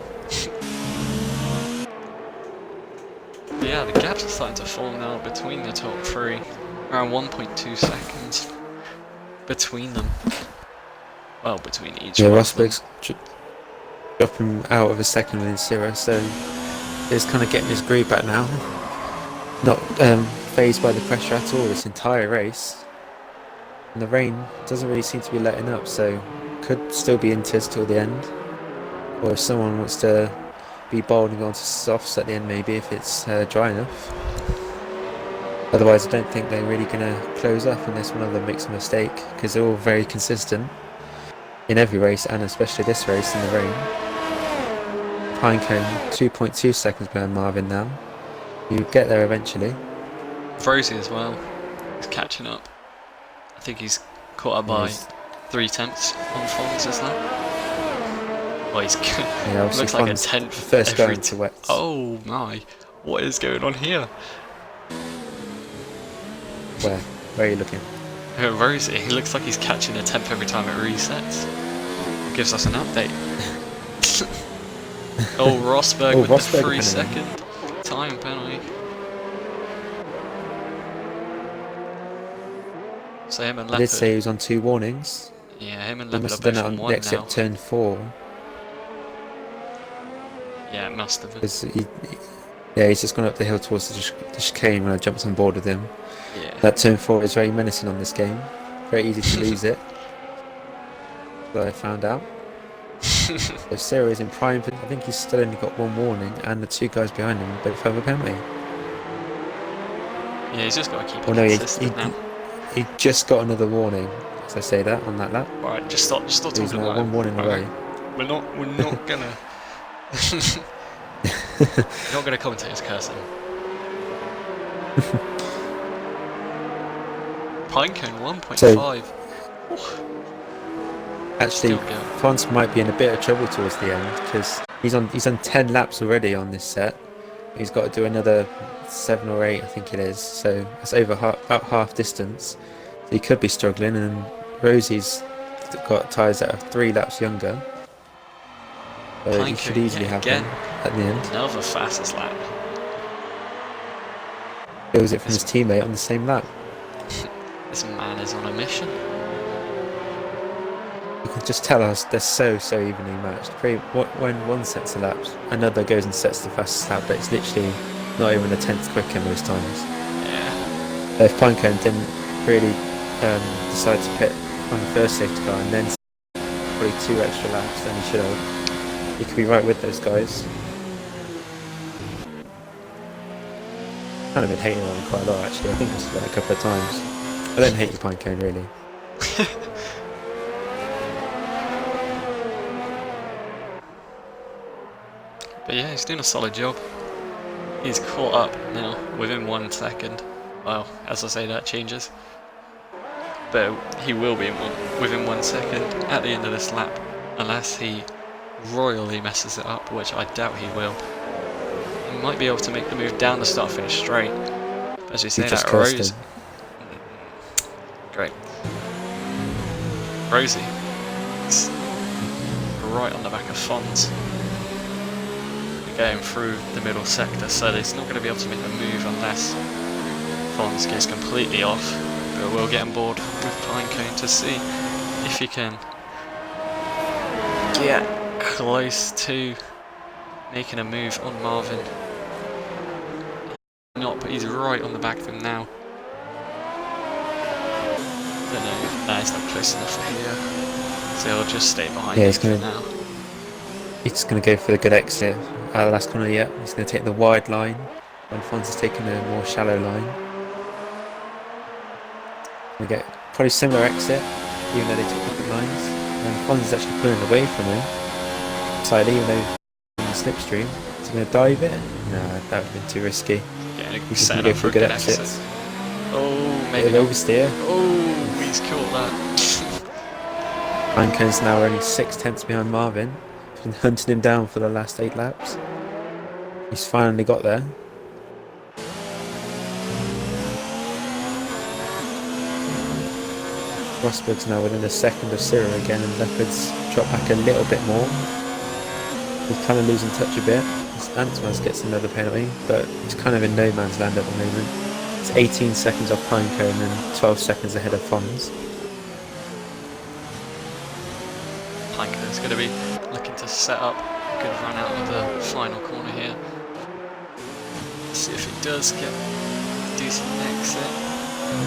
Yeah, the gaps are starting to form now between the top three. Around 1.2 seconds between them. Well, between each Yeah, one of them. Rosberg's dropping out of a second within 0, so he's kind of getting his groove back now. Not phased by the pressure at all this entire race. And the rain doesn't really seem to be letting up, so could still be Inters till the end. Or if someone wants to be bold and go onto softs at the end, maybe if it's dry enough. Otherwise, I don't think they're really going to close up unless one of them makes a mistake, because they're all very consistent in every race, and especially this race in the rain. Pinecone 2.2 seconds behind Marvin now. You get there eventually. Rosie as well. He's catching up. I think he's caught up by 3 tenths on Fons, is that? Well, he's Yeah, looks like a Fonz tenth first every going to wets. Oh my, what is going on here? Where are you looking? Rosie, he looks like he's catching a tenth every time it resets. Gives us an update. Oh, Rosberg with Rosberg the 3 penalty. second time penalty. So him and I Leopard. did say he was on 2 warnings. Yeah, him and He Leopard must are have done both it on on 1 next now. up turn 4. Yeah, it must have been. Because he's just gone up the hill towards the chicane when I jumped on board with him. Yeah. That turn 4 is very menacing on this game. Very easy to lose it. So I found out. So Sarah is in prime. I think he's still only got 1 warning, and the 2 guys behind him both have a penalty. Yeah, he's just got to keep it Oh no, consistent now. he just got another warning. As I say that on that lap. Alright, just stop He's talking now about 1 him. warning away. We're not gonna not gonna commentate his cursing. Pinecone 1.5. Actually, Fons might be in a bit of trouble towards the end because he's on 10 laps already on this set. He's got to do another 7 or 8, I think it is. So it's over about half distance. So he could be struggling, and Rosie's got tyres that are 3 laps younger. So he should easily happen at the end. Another fastest lap. Kills it from his teammate on the same lap. This man is on a mission. You can just tell us they're so evenly matched. When one sets a lap, another goes and sets the fastest lap, but it's literally not even a tenth quicker most times. Yeah. If Pinecone didn't really decide to pit on the first safety car and then probably 2 extra laps, then he should have. He could be right with those guys. Kind of been hating on him quite a lot actually. I think I've said that a couple of times. I don't hate you, Pinecone, really. But yeah, he's doing a solid job. He's caught up now within 1 second. Well, as I say, that changes. But he will be within 1 second at the end of this lap, unless he royally messes it up, which I doubt he will. He might be able to make the move down the start finish straight. As you say, that Rose. Great. Rosie. It's right on the back of Fons. Going through the middle sector, so he's not going to be able to make a move unless Fons gets completely off. But we'll get on board with Pinecone to see if he can get close to making a move on Marvin. Not, but he's right on the back of him now. Don't know. Nah, he's not close enough for here, so he'll just stay behind him for now. He's going to go for the good exit. Last corner yet. He's going to take the wide line when Fons is taking a more shallow line. We get probably similar exit, even though they took different lines. And Fons is actually pulling away from him slightly, even though in the slipstream. Is he going to dive it? No, that would have been too risky. He's just going to go for a good exit. Oh, maybe not. Oversteer. Oh, he's caught that. Pincone's now only 6 tenths behind Marvin. He's been hunting him down for the last 8 laps. He's finally got there. Rosberg's now within a second of Cyril again, and Leopard's dropped back a little bit more. He's kind of losing touch a bit. Antwas gets another penalty, but he's kind of in no man's land at the moment. It's 18 seconds off Pinecone and 12 seconds ahead of Fons. Pincone's going to be looking to set up a good run out of the final corner here. Let's see if he does get a decent exit.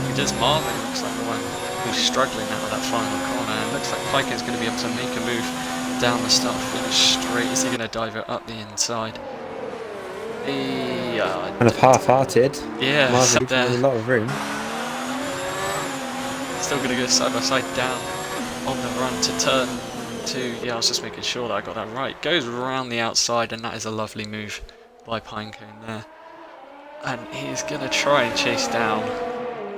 He does. Marvin looks like the one who's struggling out of that final corner, and it looks like Pincone's going to be able to make a move down the start finish straight. Is he going to dive it up the inside? Yeah, kind of half-hearted. Yeah, Marvin there. with a lot of room. Still going to go side by side down on the run to turn 2. Yeah, I was just making sure that I got that right. Goes around the outside, and that is a lovely move by Pinecone there. And he's going to try and chase down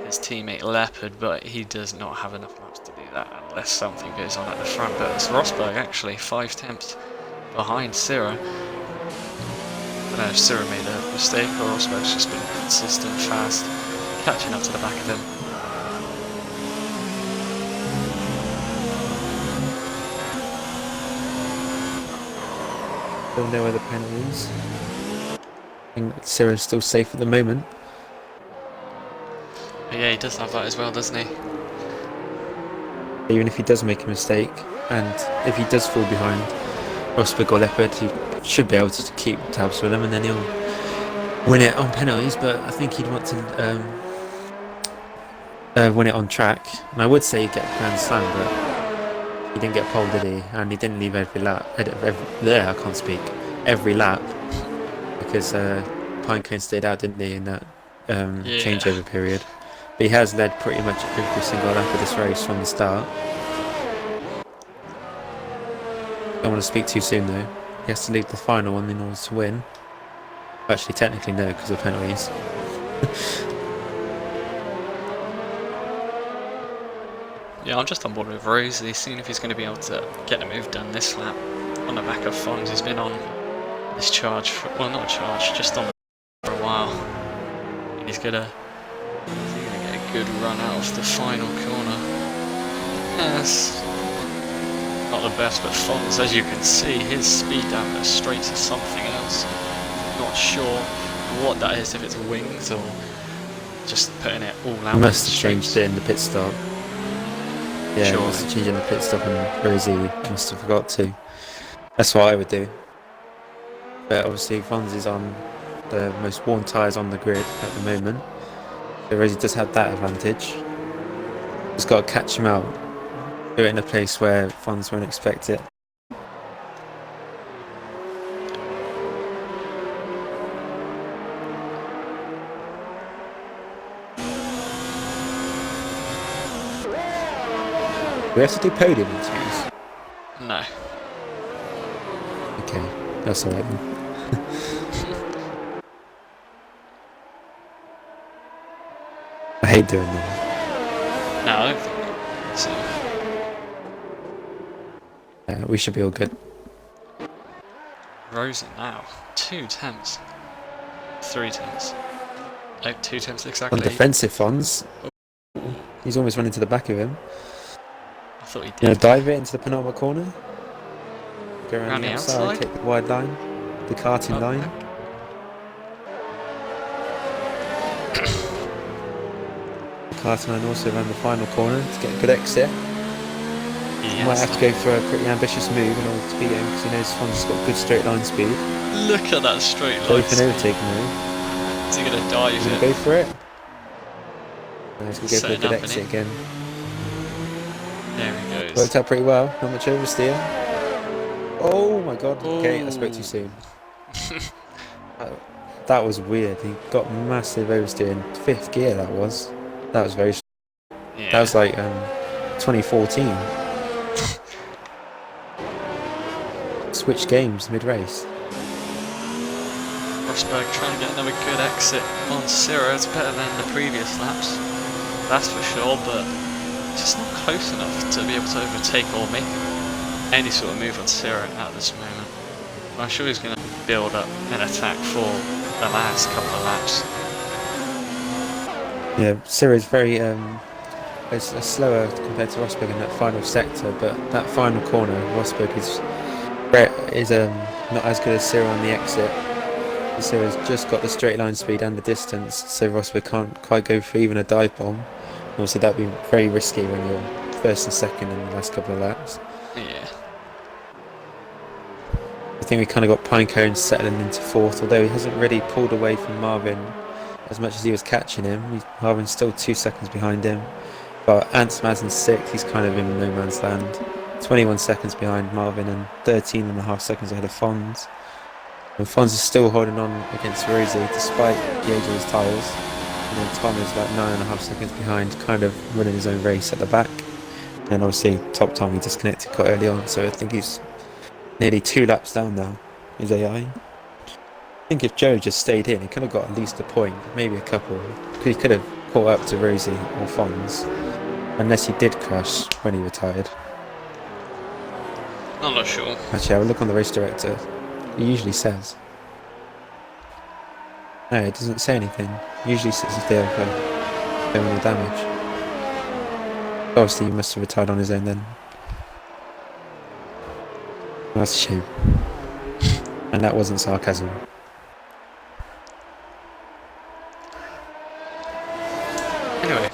his teammate Leopard, but he does not have enough laps to do that unless something goes on at the front. But it's Rosberg actually 5 tenths behind Cyril. I don't know if Cyril made a mistake or Rosberg's just been consistent, fast, catching up to the back of him. Still no other penalties. I think Cyril's still safe at the moment. But yeah, he does have that as well, doesn't he? Even if he does make a mistake, and if he does fall behind Rosberg or Leopard, he should be able to keep tabs with him, and then he'll win it on penalties. But I think he'd want to win it on track. And I would say he'd get a Grand Slam, but he didn't get pole, did he? And he didn't leave every lap. I can't speak. Every lap, because Pinecone stayed out, didn't he, in that changeover period. But he has led pretty much every single lap of this race from the start. Don't want to speak too soon though. He has to lead the final one in order to win. Actually, technically no, because of penalties. Yeah, I'm just on board with Rosie, seeing if he's going to be able to get a move done this lap on the back of Fons. He's been on this charge, well, not a charge, just on for a while. And he's going to get a good run out of the final corner. Yes, not the best, but Fons, as you can see, his speed down the straights is something else. Not sure what that is, if it's wings or just putting it all out. He must have changed it in the pit stop. Yeah, Surely. he must have changed it in the pit stop, and Rosie must have forgot to. That's what I would do. But obviously Fons is on the most worn tyres on the grid at the moment. So Rosie does have that advantage. Just got to catch him out. Do it in a place where Fons won't expect it. Do we have to do podium interviews? No. Okay, that's alright then. I hate doing them. No, I don't think so. Yeah, we should be all good. Rosen now. 2 tenths. 3 tenths. Oh, 2 tenths On exactly. defensive Fons, he's almost running to the back of him. I thought he You know, did. dive it into the penultimate corner. Go around Around the the outside, outside? take the wide line, the karting line. The karting line also around the final corner to get a good exit. He might have to go for a pretty ambitious move in order to beat him, because he knows Fons has got good straight line speed. Look at that straight So line he can speed. overtake move. Is he going to dive He's going it? to go for it. No, he's going to go for a Setting good up, exit innit? again. There he goes. Worked out pretty well, not much oversteer. Oh my god, okay, I spoke too Ooh. soon. That was weird. He got massive oversteer in 5th gear, that was. That was very... Yeah. That was like 2014. Switch games mid-race. Rosberg trying to get another good exit on Cyril. It's better than the previous laps, that's for sure, but just not close enough to be able to overtake or make any sort of move on Cyril at this moment. I'm sure he's going to build up an attack for the last couple of laps. Yeah, Cyril's very it's slower compared to Rosberg in that final sector, but that final corner, Rosberg is not as good as Cyril on the exit. Cyril's just got the straight line speed and the distance, so Rosberg can't quite go for even a dive bomb. Obviously, that'd be very risky when you're first and second in the last couple of laps. Yeah. I think we kind of got Pinecone settling into fourth, although he hasn't really pulled away from Marvin as much as he was catching him. Marvin's still 2 seconds behind him, but Ants Mazin sixth. He's kind of in no man's land. 21 seconds behind Marvin and 13.5 seconds ahead of Fons. And Fons is still holding on against Rosie despite the age of his tyres. And then Tom is about 9.5 seconds behind, kind of running his own race at the back. And obviously, top Tom, he disconnected quite early on, so I think he's nearly 2 laps down now, his AI. I think if Joe just stayed in, he could have got at least a point, maybe a couple. He could have caught up to Rosie or Fons, unless he did crash when he retired. I'm not sure. Actually, I will look on the race director. He usually says. No, it doesn't say anything. It usually says if they have terminal damage. Obviously, he must have retired on his own then. That's a shame. And that wasn't sarcasm. Anyway.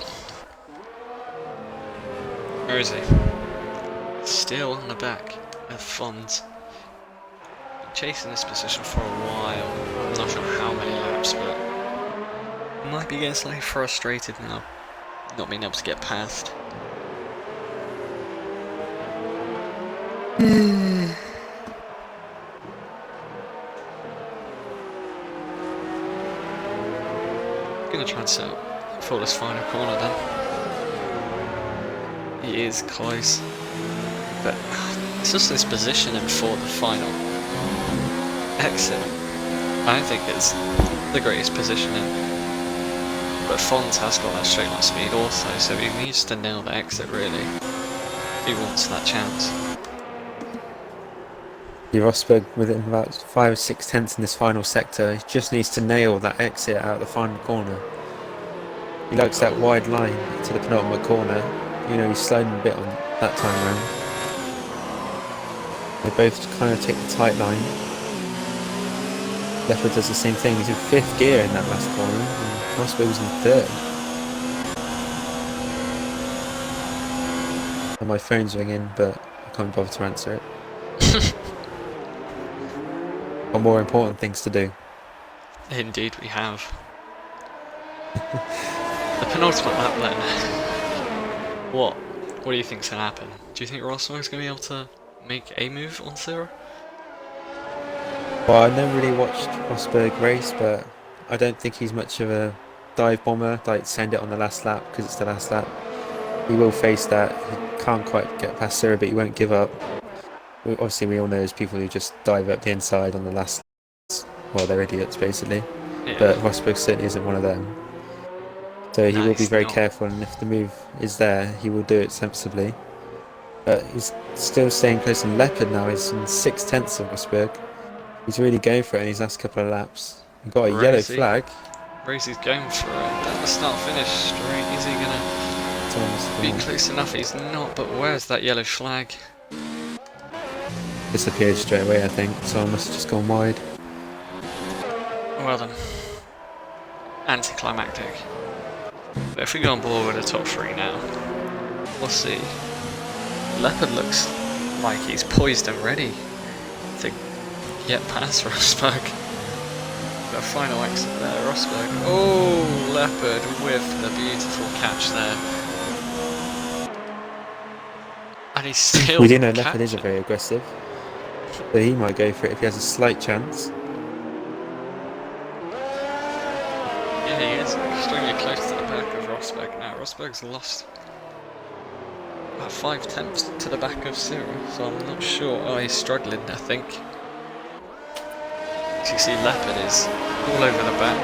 Where is he? Still on the back of Fons. Been chasing this position for a while. I'm not sure how many laps, but might be getting slightly frustrated now. Not being able to get past. Gonna try and set up for this final corner then. He is close, but it's just this positioning for the final exit. I don't think it's the greatest positioning, but Fons has got that straight line speed also, so he needs to nail the exit really if he wants that chance. Rosberg within about 5 or 6 tenths in this final sector. He just needs to nail that exit out of the final corner. He likes that wide line to the penultimate corner. You know, he's sliding a bit on that time round. They both kind of take the tight line. Leopard does the same thing. He's in 5th gear in that last corner, and Rosberg was in 3rd. And my phone's ringing, but I can't bother to answer it. Got more important things to do. Indeed we have. The penultimate lap then. What do you think's gonna happen? Do you think Rosberg's gonna be able to make a move on Cyril? Well, I never really watched Rosberg race, but I don't think he's much of a dive bomber, like send it on the last lap because it's the last lap. He will face that. He can't quite get past Cyril, but he won't give up. Obviously, we all know there's people who just dive up the inside on the last. Well, they're idiots basically. Yeah. But Rosberg certainly isn't one of them. So he will be very careful, and if the move is there, he will do it sensibly. But he's still staying close to Leopard now. He's in 6 tenths of Rosberg. He's really going for it in his last couple of laps. We've got a yellow flag. Rosie's going for it. At the start-finish straight. Is he gonna be close enough? He's not. But where's that yellow flag? Disappeared straight away, I think. So I must have just gone wide. Well then, anticlimactic. But if we go on board with the top 3 now, we'll see. Leopard looks like he's poised and ready to get past Rosberg. The final exit there, Rosberg. Oh, Leopard with the beautiful catch there. And he's still. We do know Leopard is very aggressive, so he might go for it if he has a slight chance. Yeah, he is extremely close to the back of Rosberg now. Rosberg's lost about 5 tenths to the back of Cyril, so I'm not sure. Oh, he's struggling, I think. As you see, Leopard is all over the back.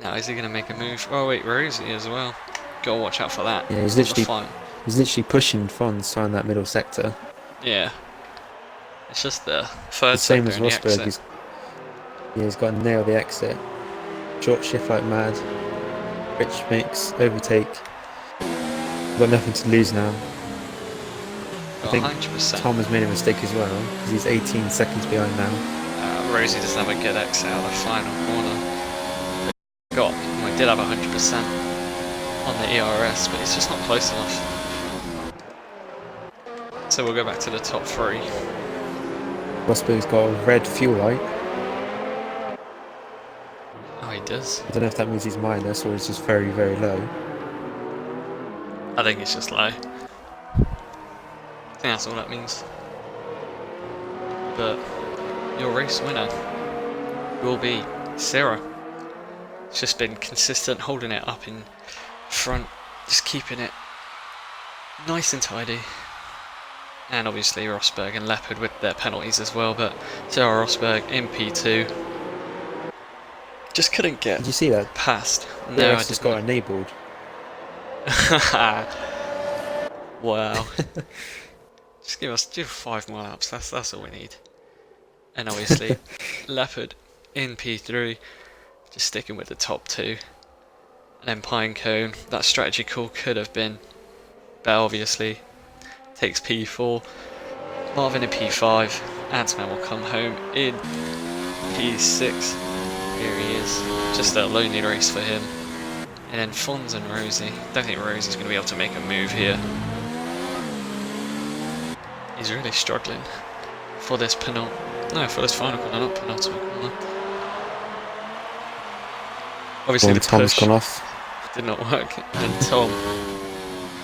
Now, is he going to make a move? Oh wait, Rosie as well. Gotta watch out for that. Yeah, he's literally pushing Fons around that middle sector. Yeah. It's just the third the same sector as Rosberg. He's got to nail the exit. Short shift like mad. Rich makes overtake. Got nothing to lose now. I think 100%. Tom has made a mistake as well, because he's 18 seconds behind now. Rosie doesn't have a good exit out of the final corner. We did have 100% on the ERS, but it's just not close enough. So we'll go back to the top 3. Rosberg's got a red fuel light. Oh, he does. I don't know if that means he's minus or it's just very, very low. I think it's just low. I think that's all that means. But your race winner will be Sarah. It's just been consistent, holding it up in front, just keeping it nice and tidy. And obviously Rosberg and Leopard with their penalties as well, but Sarah Rosberg in P2 just couldn't get Did you see that? past. No, No, I just just got enabled. Wow. Just give us 5 more laps, that's all we need. And obviously Leopard in P3, just sticking with the top 2. And then Pinecone, that strategy call could have been better obviously. Takes P4, Marvin in P5, Ant-Man will come home in P6. Here he is, just a lonely race for him. And then Fons and Rosie. Don't think Rosie's going to be able to make a move here. He's really struggling for this for this final corner, not penultimate corner. Obviously the Tom's push gone off. did not work, and Tom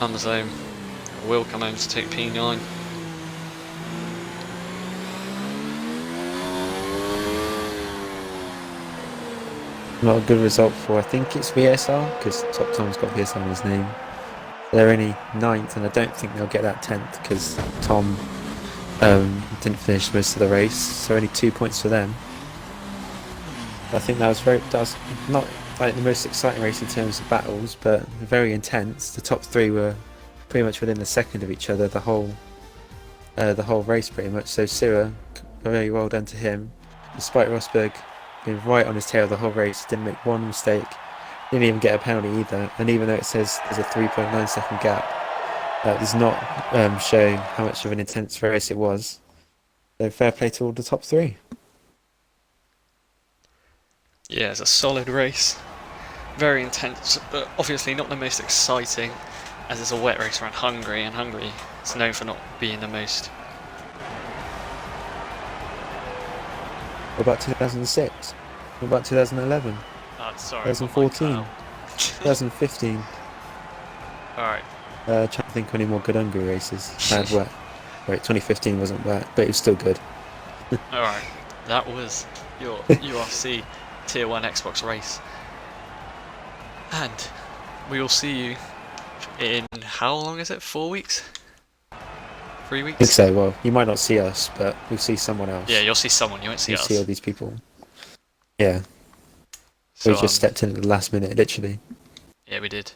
comes home. Will come home to take P9. Not a good result for, I think it's VSR, because Top Tom's got VSR on his name. They're only 9th, and I don't think they'll get that 10th, because Tom didn't finish most of the race, so only 2 points for them. I think that was not like the most exciting race in terms of battles, but very intense. The top 3 were pretty much within a second of each other the whole race pretty much. So Sira, very well done to him, despite Rosberg being right on his tail the whole race. Didn't make one mistake, didn't even get a penalty either, and even though it says there's a 3.9 second gap, that does not show how much of an intense race it was. So fair play to all the top 3. Yeah, it's a solid race, very intense, but obviously not the most exciting, as it's a wet race around Hungary, and Hungary is known for not being the most. What about 2006? What about 2011? Sorry, 2014? 2015? Alright. Trying to think of any more good Hungary races. Bad wet. Right, 2015 wasn't wet, but it was still good. Alright, that was your URC Tier 1 Xbox race. And we will see you in, how long is it? 4 weeks? 3 weeks? I think so. Well, you might not see us, but you'll see someone else. Yeah, you'll see someone, you won't see You'll us. see all these people. Yeah. So, We just stepped in at the last minute, literally. yeah, we did.